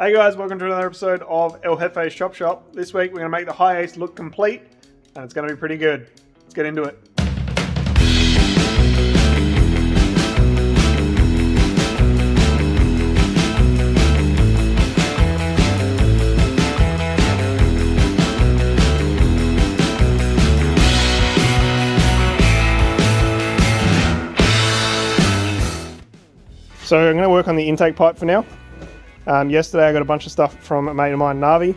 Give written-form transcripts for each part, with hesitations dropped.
Hey guys, welcome to another episode of El Jefe's Chop Shop. This week we're going to make the Hiace look complete, and it's going to be pretty good. Let's get into it. So I'm going to work on the intake pipe for now. Yesterday I got a bunch of stuff from a mate of mine, Navi.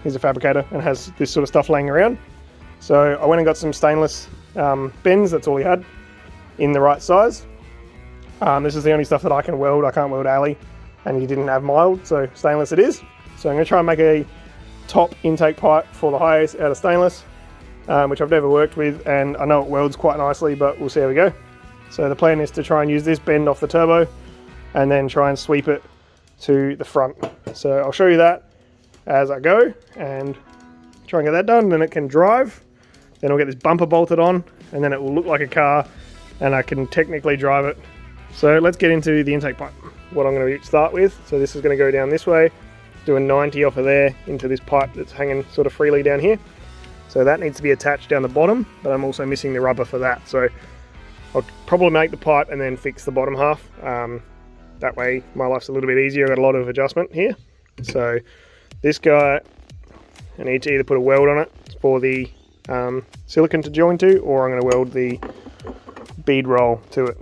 He's a fabricator and has this sort of stuff laying around. So I went and got some stainless bends, that's all he had, in the right size. This is the only stuff that I can weld. I can't weld alley, and he didn't have mild, so stainless it is. So I'm going to try and make a top intake pipe for the Hiace out of stainless, which I've never worked with, and I know it welds quite nicely, but we'll see how we go. So the plan is to try and use this bend off the turbo and then try and sweep it to the front. So I'll show you that as I go and try and get that done, and then it can drive. Then I'll get this bumper bolted on, and then it will look like a car and I can technically drive it. So let's get into the intake pipe. What I'm going to start with, so this is going to go down this way, do a 90 off of there into this pipe that's hanging sort of freely down here. So that needs to be attached down the bottom, but I'm also missing the rubber for that. So I'll probably make the pipe and then fix the bottom half. That way my life's a little bit easier. I've got a lot of adjustment here. So this guy, I need to either put a weld on it for the silicone to join to, or I'm going to weld the bead roll to it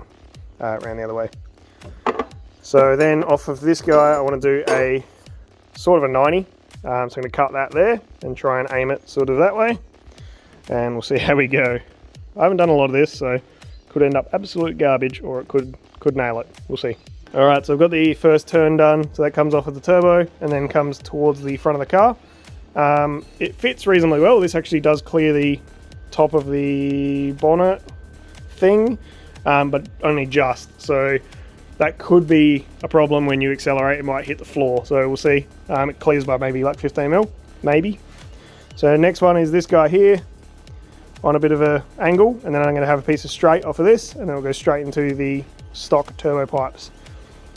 around the other way. So then off of this guy I want to do a sort of a 90. So I'm going to cut that there and try and aim it sort of that way, and we'll see how we go. I haven't done a lot of this, so could end up absolute garbage, or it could nail it. We'll see. Alright, so I've got the first turn done, so that comes off of the turbo and then comes towards the front of the car. It fits reasonably well. This actually does clear the top of the bonnet thing, but only just. So that could be a problem when you accelerate. It might hit the floor, so we'll see. It clears by maybe like 15 mil, maybe. So next one is this guy here on a bit of a angle, and then I'm going to have a piece of straight off of this, and then we'll go straight into the stock turbo pipes.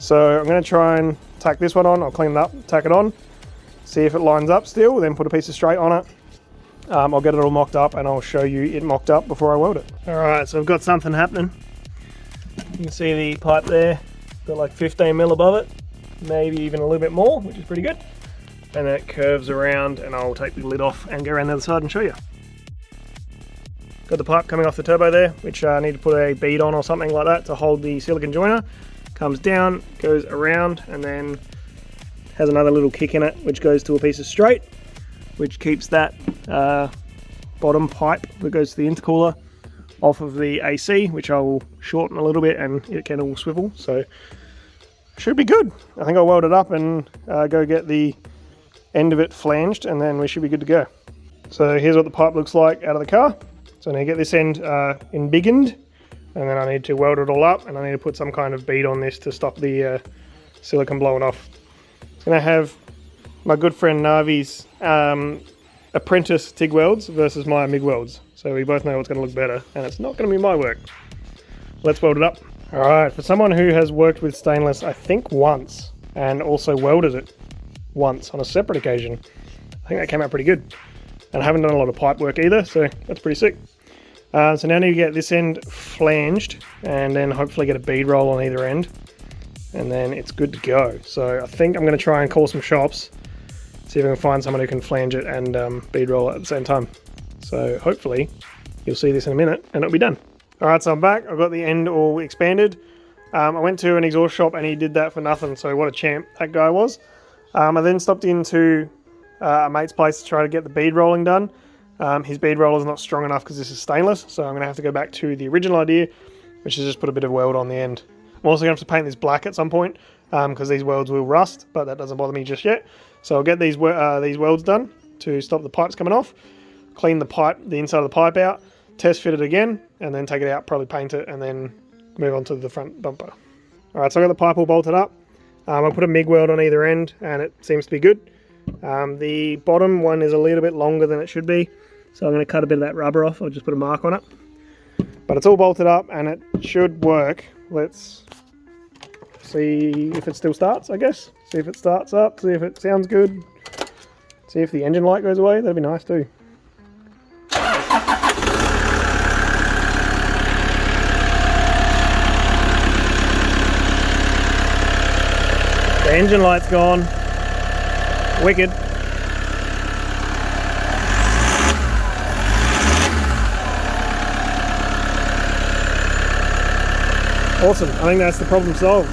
So I'm going to try and tack this one on. I'll clean it up, tack it on, see if it lines up still, then put a piece of straight on it. I'll get it all mocked up and I'll show you it mocked up before I weld it. Alright, so I've got something happening. You can see the pipe there, got like 15 mil above it, maybe even a little bit more, which is pretty good. And then it curves around, and I'll take the lid off and go around the other side and show you. Got the pipe coming off the turbo there, which I need to put a bead on or something like that to hold the silicone joiner. Comes down, goes around, and then has another little kick in it, which goes to a piece of straight, which keeps that bottom pipe that goes to the intercooler off of the AC, which I will shorten a little bit, and it can all swivel, so should be good. I think I'll weld it up and go get the end of it flanged, and then we should be good to go. So here's what the pipe looks like out of the car. So I need to get this end embiggened, and then I need to weld it all up, and I need to put some kind of bead on this to stop the silicone blowing off. It's going to have my good friend Navi's apprentice TIG welds versus my MIG welds. So we both know what's going to look better, and it's not going to be my work. Let's weld it up. Alright, for someone who has worked with stainless, I think once, and also welded it once on a separate occasion, I think that came out pretty good. And I haven't done a lot of pipe work either, so that's pretty sick. So now I need to get this end flanged, and then hopefully get a bead roll on either end, and then it's good to go. So I think I'm going to try and call some shops, see if I can find someone who can flange it and bead roll it at the same time. So hopefully you'll see this in a minute and it'll be done. Alright, so I'm back. I've got the end all expanded. I went to an exhaust shop and he did that for nothing, so what a champ that guy was. I then stopped into a mate's place to try to get the bead rolling done. His bead roller is not strong enough because this is stainless, so I'm going to have to go back to the original idea, which is just put a bit of weld on the end. I'm also going to have to paint this black at some point because these welds will rust, but that doesn't bother me just yet. So I'll get these welds done to stop the pipes coming off, clean the inside of the pipe out, test fit it again, and then take it out, probably paint it, and then move on to the front bumper. Alright, so I got the pipe all bolted up. I put a MIG weld on either end, and it seems to be good. The bottom one is a little bit longer than it should be, so I'm going to cut a bit of that rubber off. I'll just put a mark on it. But it's all bolted up and it should work. Let's see if it still starts, I guess. See if it starts up, see if it sounds good. See if the engine light goes away, that'd be nice too. The engine light's gone. Wicked. Awesome, I think that's the problem solved.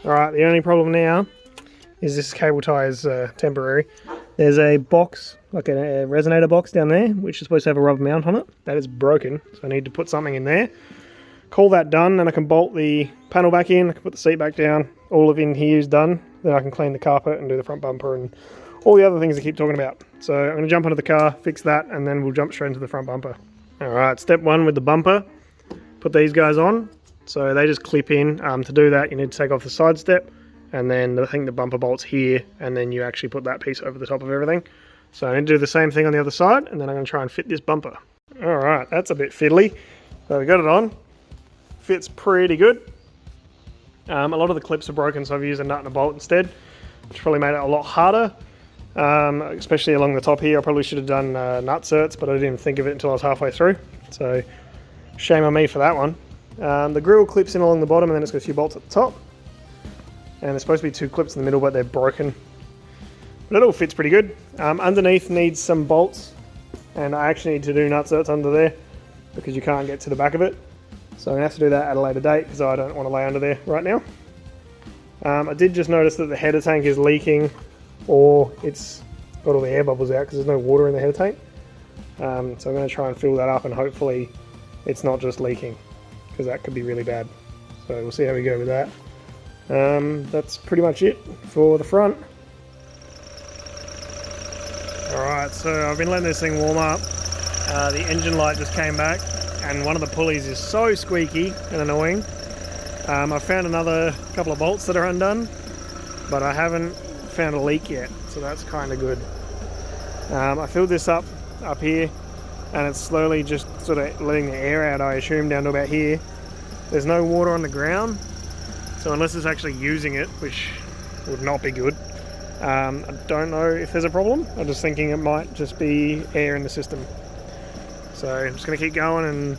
Alright, the only problem now is this cable tie is temporary. There's a box, like a resonator box down there, which is supposed to have a rubber mount on it. That is broken, so I need to put something in there. Call that done, and I can bolt the panel back in, I can put the seat back down, all of in here is done. Then I can clean the carpet and do the front bumper and all the other things I keep talking about. So I'm going to jump onto the car, fix that, and then we'll jump straight into the front bumper. Alright, step one with the bumper, put these guys on. So they just clip in. To do that you need to take off the side step, and then I think the bumper bolt's here, and then you actually put that piece over the top of everything. So I need to do the same thing on the other side, and then I'm going to try and fit this bumper. Alright, that's a bit fiddly. So we got it on. Fits pretty good. A lot of the clips are broken, so I've used a nut and a bolt instead, which probably made it a lot harder, especially along the top here. I probably should have done nut certs, but I didn't even think of it until I was halfway through, so shame on me for that one. The grill clips in along the bottom, and then it's got a few bolts at the top, and there's supposed to be 2 clips in the middle, but they're broken. But it all fits pretty good. Underneath needs some bolts, and I actually need to do nut certs under there because you can't get to the back of it. So I'm going to have to do that at a later date because I don't want to lay under there right now. I did just notice that the header tank is leaking, or it's got all the air bubbles out because there's no water in the header tank. So I'm going to try and fill that up, and hopefully it's not just leaking, because that could be really bad. So we'll see how we go with that. That's pretty much it for the front. Alright, so I've been letting this thing warm up. The engine light just came back, and one of the pulleys is so squeaky and annoying. I've found another couple of bolts that are undone, but I haven't found a leak yet, so that's kind of good. I filled this up here, and it's slowly just sort of letting the air out, I assume, down to about here. There's no water on the ground, so unless it's actually using it, which would not be good, I don't know if there's a problem. I'm just thinking it might just be air in the system. So I'm just going to keep going and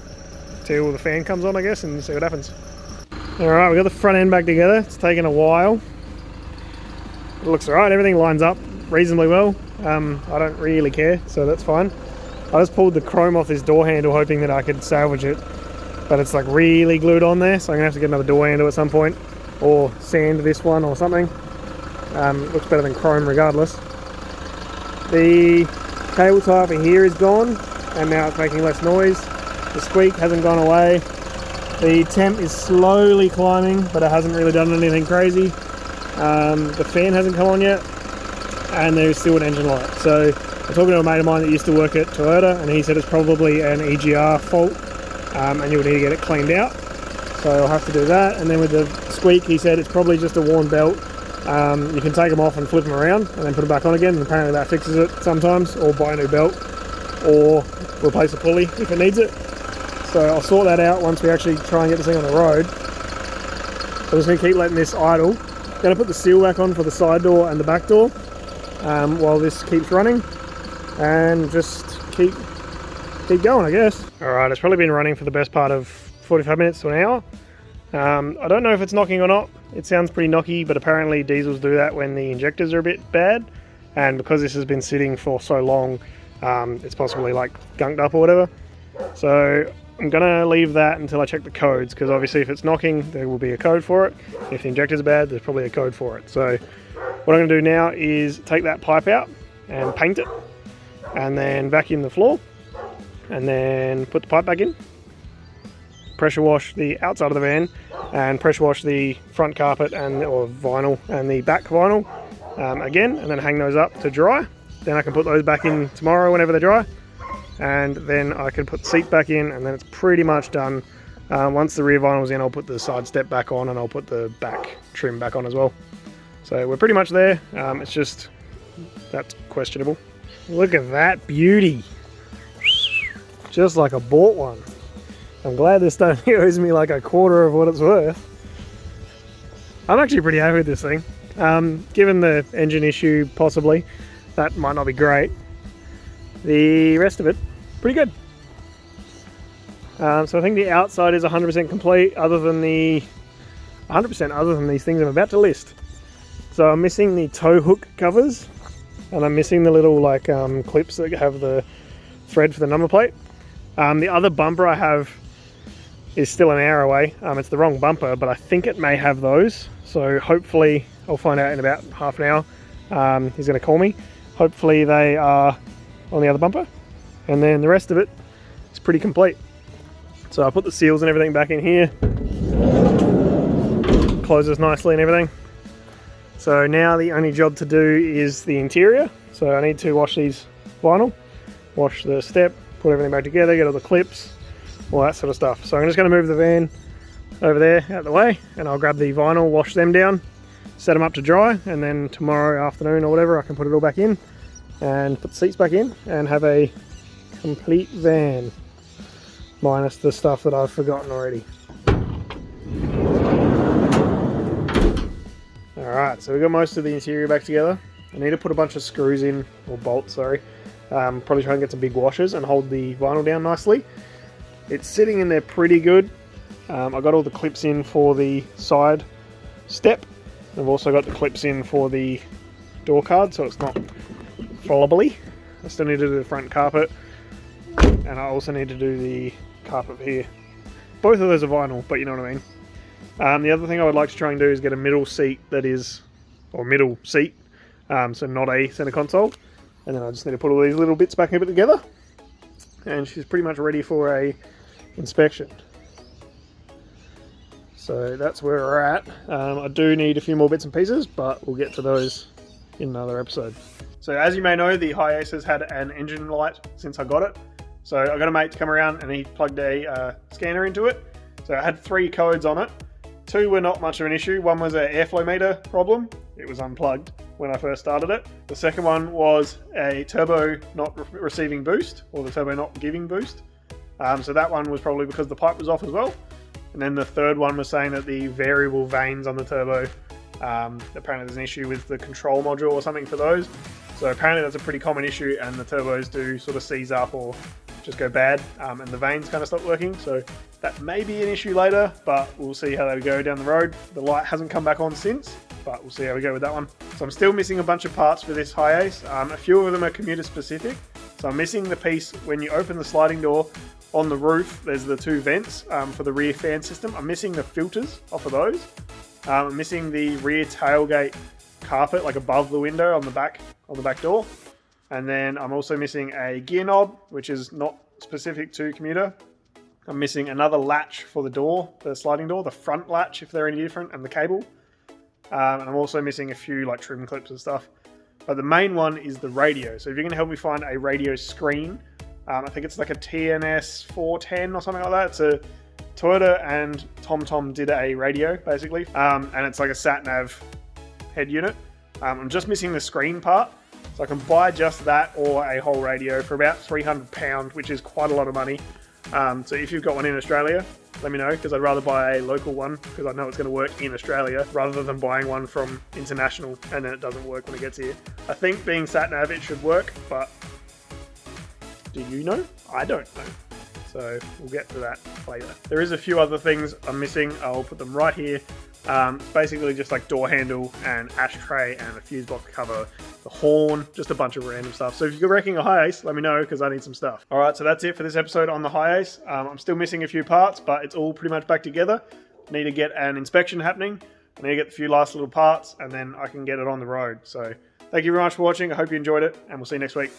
till the fan comes on, I guess, and see what happens. Alright, we got the front end back together. It's taken a while. It looks alright, everything lines up reasonably well. I don't really care, so that's fine. I just pulled the chrome off this door handle hoping that I could salvage it, but it's like really glued on there, so I'm going to have to get another door handle at some point, or sand this one or something. Looks better than chrome regardless. The cable tie over here is gone, and now it's making less noise. The squeak hasn't gone away. The temp is slowly climbing, but it hasn't really done anything crazy. The fan hasn't come on yet, and there's still an engine light. So I'm talking to a mate of mine that used to work at Toyota, and he said it's probably an EGR fault, and you'll need to get it cleaned out. So I'll have to do that. And then with the squeak, he said it's probably just a worn belt. You can take them off and flip them around and then put them back on again, and apparently that fixes it sometimes, or buy a new belt, or replace a pulley if it needs it. So I'll sort that out once we actually try and get this thing on the road. So I'm just going to keep letting this idle. Going to put the seal back on for the side door and the back door while this keeps running, and just keep going, I guess. Alright, it's probably been running for the best part of 45 minutes to an hour. I don't know if it's knocking or not. It sounds pretty knocky, but apparently diesels do that when the injectors are a bit bad, and because this has been sitting for so long, it's possibly like gunked up or whatever. So I'm gonna leave that until I check the codes, because obviously if it's knocking, there will be a code for it. If the injectors are bad, there's probably a code for it. So what I'm gonna do now is take that pipe out and paint it, and then vacuum the floor, and then put the pipe back in, pressure wash the outside of the van, and pressure wash the front carpet or vinyl and the back vinyl again, and then hang those up to dry. Then I can put those back in tomorrow whenever they're dry, and then I can put the seats back in, and then it's pretty much done. Once the rear vinyl's in, I'll put the side step back on, and I'll put the back trim back on as well. So we're pretty much there. It's just, that's questionable. Look at that beauty. Just like I bought one. I'm glad this only owes me like a quarter of what it's worth. I'm actually pretty happy with this thing. Given the engine issue, possibly, that might not be great. The rest of it, pretty good. So I think the outside is 100% complete, other than the 100% other than these things I'm about to list. So I'm missing the tow hook covers, and I'm missing the little like clips that have the thread for the number plate. The other bumper I have is still an hour away. It's the wrong bumper, but I think it may have those. So hopefully I'll find out in about half an hour. He's going to call me. Hopefully they are on the other bumper, and then the rest of it is pretty complete. So I put the seals and everything back in here, closes nicely and everything. So now the only job to do is the interior. So I need to wash these vinyl, wash the step, put everything back together, get all the clips, all that sort of stuff. So I'm just going to move the van over there out of the way, and I'll grab the vinyl, wash them down, set them up to dry, and then tomorrow afternoon or whatever I can put it all back in and put the seats back in and have a complete van, minus the stuff that I've forgotten already. Alright, so we got most of the interior back together. I need to put a bunch of screws in, or bolts, sorry. Probably try and get some big washers and hold the vinyl down nicely. It's sitting in there pretty good. I got all the clips in for the side step. I've also got the clips in for the door card, so it's not flobbly. I still need to do the front carpet, and I also need to do the carpet here. Both of those are vinyl, but you know what I mean. The other thing I would like to try and do is get a middle seat that is, or middle seat, so not a center console. And then I just need to put all these little bits back a bit together, and she's pretty much ready for a inspection. So that's where we're at. I do need a few more bits and pieces, but we'll get to those in another episode. So as you may know, the Hiace has had an engine light since I got it. So I got a mate to come around and he plugged a scanner into it. So I had 3 codes on it. 2 were not much of an issue. One was an airflow meter problem. It was unplugged when I first started it. The second one was a turbo not receiving boost, or the turbo not giving boost. So that one was probably because the pipe was off as well. And then the third one was saying that the variable vanes on the turbo, apparently there's an issue with the control module or something for those. So apparently that's a pretty common issue, and the turbos do sort of seize up or just go bad, and the vanes kind of stop working. So that may be an issue later, but we'll see how they go down the road. The light hasn't come back on since, but we'll see how we go with that one. So I'm still missing a bunch of parts for this Hiace. A few of them are commuter specific. So I'm missing the piece when you open the sliding door on the roof. There's the 2 vents for the rear fan system. I'm missing the filters off of those. I'm missing the rear tailgate carpet, like above the window on the back door. And then I'm also missing a gear knob, which is not specific to commuter. I'm missing another latch for the door, the sliding door, the front latch if they're any different, and the cable. And I'm also missing a few like trim clips and stuff. But the main one is the radio. So if you're going to help me find a radio screen, I think it's like a TNS 410 or something like that. It's a Toyota and TomTom did a radio basically, and it's like a sat-nav head unit. I'm just missing the screen part. So I can buy just that or a whole radio for about £300, which is quite a lot of money. So if you've got one in Australia, let me know, because I'd rather buy a local one because I know it's going to work in Australia rather than buying one from international and then it doesn't work when it gets here. I think being sat-nav it should work, but do you know? I don't know. So we'll get to that later. There is a few other things I'm missing. I'll put them right here. Basically just like door handle and ashtray and a fuse box cover, the horn, just a bunch of random stuff. So if you're wrecking a Hiace, let me know because I need some stuff. Alright, so that's it for this episode on the Hiace. I'm still missing a few parts, but it's all pretty much back together. Need to get an inspection happening. I need to get a few last little parts and then I can get it on the road. So thank you very much for watching. I hope you enjoyed it and we'll see you next week.